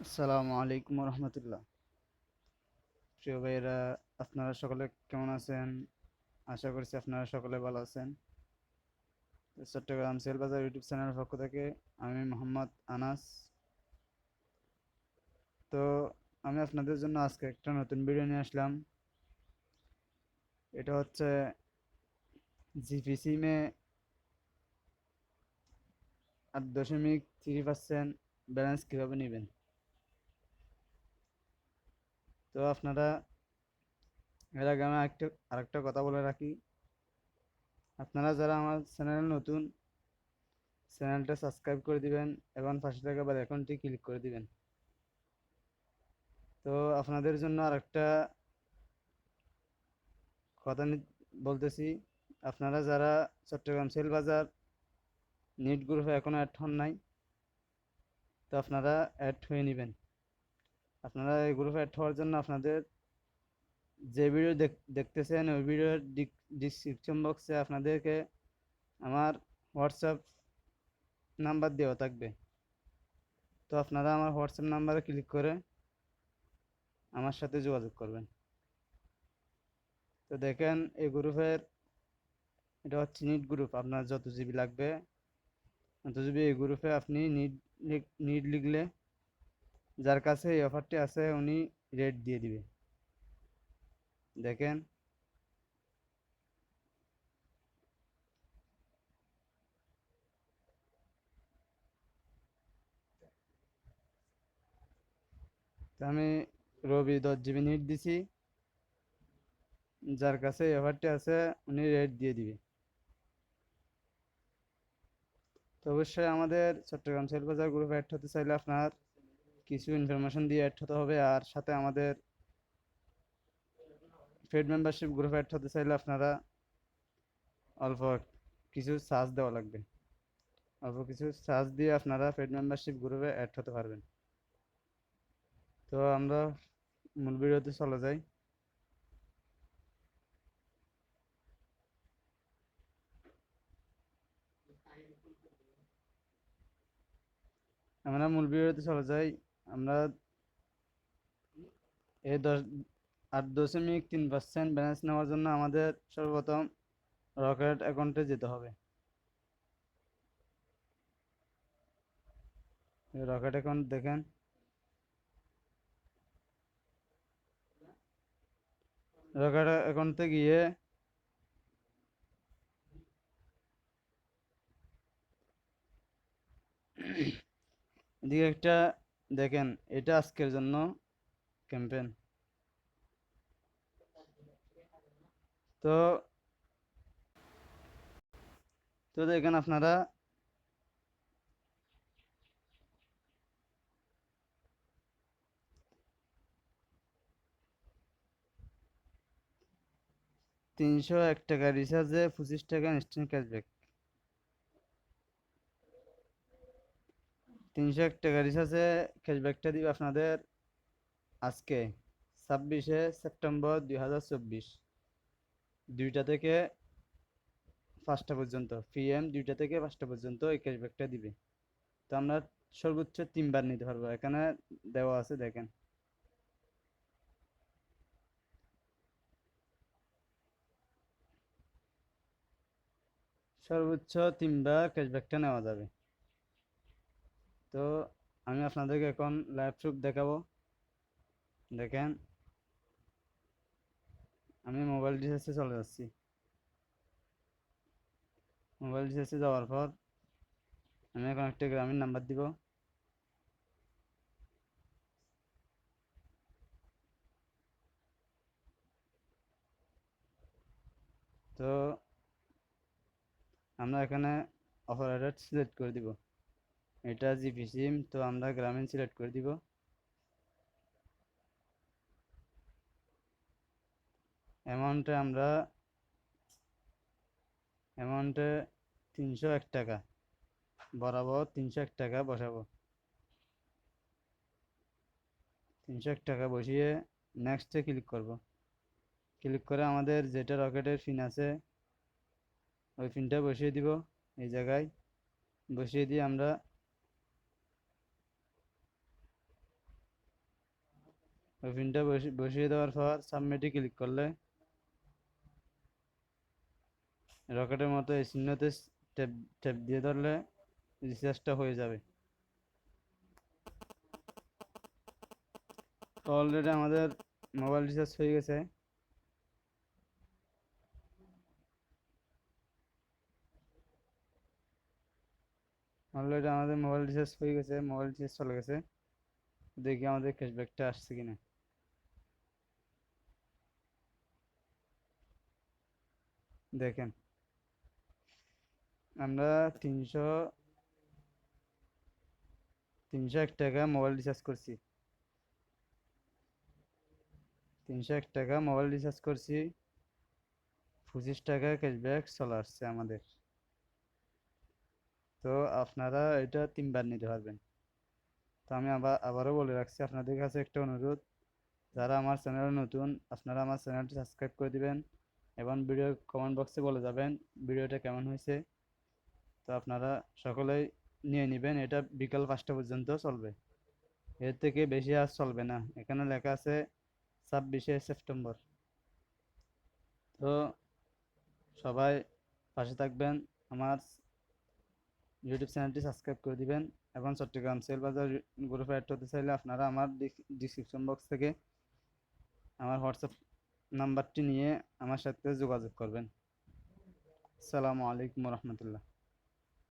আসসালামু আলাইকুম রহমতুল্লাহ। প্রিয় ভাইয়েরা, আপনারা সকলে কেমন আছেন? আশা করছি আপনারা সকলে ভালো আছেন। তো চট্টগ্রাম সেলবাজার ইউটিউব চ্যানেলের পক্ষ থেকে আমি মোহাম্মদ আনাস। তো আমি আপনাদের জন্য আজকে একটা নতুন ভিডিও নিয়ে আসলাম। এটা হচ্ছে জিপি সিমে 8.3% ব্যালেন্স কীভাবে নেবেন। তো আপনারা, এর আগে আমি আরেকটা কথা বলে রাখি, আপনারা যারা আমার চ্যানেল নতুন, চ্যানেলটা সাবস্ক্রাইব করে দিবেন এবং পাশে থাকা বেল আইকনটি ক্লিক করে দিবেন। তো আপনাদের জন্য আরেকটা কথা বলতেছি, আপনারা যারা চট্টগ্রাম সেল বাজার নিট গ্রুপে এখনো অ্যাড হন নাই, তো আপনারা অ্যাড হয়ে নেবেন। আপনারা এই গ্রুপে অ্যাড হওয়ার জন্য আপনাদের যে ভিডিও দেখতেছেন ওই ভিডিওর ডিসক্রিপশন বক্সে আপনাদেরকে আমার হোয়াটসঅ্যাপ নাম্বার দেওয়া থাকবে। তো আপনারা আমার হোয়াটসঅ্যাপ নাম্বারে ক্লিক করে আমার সাথে যোগাযোগ করবেন। তো দেখেন, এই গ্রুপের, এটা হচ্ছে নিট গ্রুপ। আপনার যত জিবি লাগবে তত জিবি এই গ্রুপে আপনি নিট নিট লিখলে যার কাছে এই অফারটি আছে উনি রেট দিয়ে দিবে। দেখেন, তো আমি রবি 10 জিবি নেট দিছি, যার কাছে এই অফারটি আছে উনি রেট দিয়ে দিবে। তো অবশ্যই আমাদের চট্টগ্রাম সেলবাজার গ্রুপে অ্যাড হতে চাইলে আপনার কিছু ইনফরমেশন দিয়ে অ্যাড হতে হবে, আর সাথে আমাদের পেড মেম্বারশিপ গ্রুপে অ্যাড হতে চাইলে আপনারা অল্প কিছু চার্জ দেওয়া লাগবে। অল্প কিছু চার্জ দিয়ে আপনারা পেড মেম্বারশিপ গ্রুপে অ্যাড হতে পারবেন। তো আমরা মূল ভিডিওতে চলে যাই। আমরা মূল ভিডিওতে চলে যাই। আমরা এই 8.3% ব্যালেন্স নেওয়ার জন্য আমাদের সর্বপ্রথম রকেট অ্যাকাউন্টে যেতে হবে। রকেট অ্যাকাউন্ট দেখেন, রকেট অ্যাকাউন্টে গিয়ে এদিকে একটা দেখেন, এটা আজকের জন্য ক্যাম্পেইন। তো তো দেখেন আপনারা, 301 টাকা রিচার্জে 25 টাকা ইনস্ট্যান্ট ক্যাশব্যাক। 301 টাকা রিচার্জে ক্যাশব্যাকটা দিবে আপনাদের আজকে 26শে সেপ্টেম্বর 2024, 2টা থেকে 5টা পর্যন্ত, PM 2টা থেকে 5টা পর্যন্ত এই ক্যাশব্যাকটা দিবে। তো আমরা সর্বোচ্চ 3বার নিতে পারবো, এখানে দেওয়া আছে দেখেন। সর্বোচ্চ 3বার ক্যাশব্যাকটা নেওয়া যাবে। তো আমি আপনাদেরকে এখন লাইভ প্রুফ দেখাবো। দেখেন, আমি মোবাইল রিচার্জে চলে যাচ্ছি। মোবাইল রিচার্জে যাওয়ার পর আমি এখন একটা গ্রামীণ নাম্বার দিব। তো আমরা এখানে অপারেটর সিলেক্ট করে দিব। এটা জিপি সিম, তো আমরা গ্রামীণ সিলেক্ট করে দিব। অ্যামাউন্টে আমরা অ্যামাউন্টে 301 টাকা বরাবর 301 টাকা বসাবো। 301 টাকা বসিয়ে নেক্সটে ক্লিক করব। ক্লিক করে আমাদের যেটা রকেটের পিন আছে ওই পিনটা বসিয়ে দিব এই জায়গায়। বসিয়ে দিয়ে আমরা ওই পিনটা বসিয়ে দেওয়ার পর সাবমিটে ক্লিক করলে রকেটের মতো এই চিহ্নতে ট্যাপ ট্যাপ দিয়ে ধরলে রিচার্জটা হয়ে যাবে। তো অলরেডি আমাদের মোবাইল রিচার্জ হয়ে গেছে। অলরেডি আমাদের মোবাইল রিচার্জ হয়ে গেছে, মোবাইল রিচার্জ চলে গেছে। দেখি আমাদের ক্যাশব্যাকটা আসছে কিনা। দেখেন আমরা 301 টাকা মোবাইল রিচার্জ করছি। 301 টাকা মোবাইল রিচার্জ করছি, 25 টাকা ক্যাশব্যাক চলে আসছে আমাদের। তো আপনারা এটা 3বার নিতে পারবেন। তো আমি আবারও বলে রাখছি, আপনাদের কাছে একটা অনুরোধ, যারা আমার চ্যানেলে নতুন আপনারা আমার চ্যানেলটি সাবস্ক্রাইব করে দিবেন এবং ভিডিও কমেন্ট বক্সে বলে যাবেন ভিডিওটা কেমন হয়েছে। তো আপনারা সকলেই নিয়ে নেবেন, এটা বিকাল 5টা পর্যন্ত চলবে, এর থেকে বেশি আর চলবে না। এখানে লেখা আছে 26শে সেপ্টেম্বর। তো সবাই পাশে থাকবেন, আমার ইউটিউব চ্যানেলটি সাবস্ক্রাইব করে দিবেন এবং চট্টগ্রাম সেল বাজার গ্রুপে অ্যাড হতে চাইলে আপনারা আমার ডিসক্রিপশন বক্স থেকে আমার হোয়াটসঅ্যাপ নাম্বারটি নিয়ে আমার সাথে যোগাযোগ করবেন। আসসালামু আলাইকুম রহমতুল্লাহ।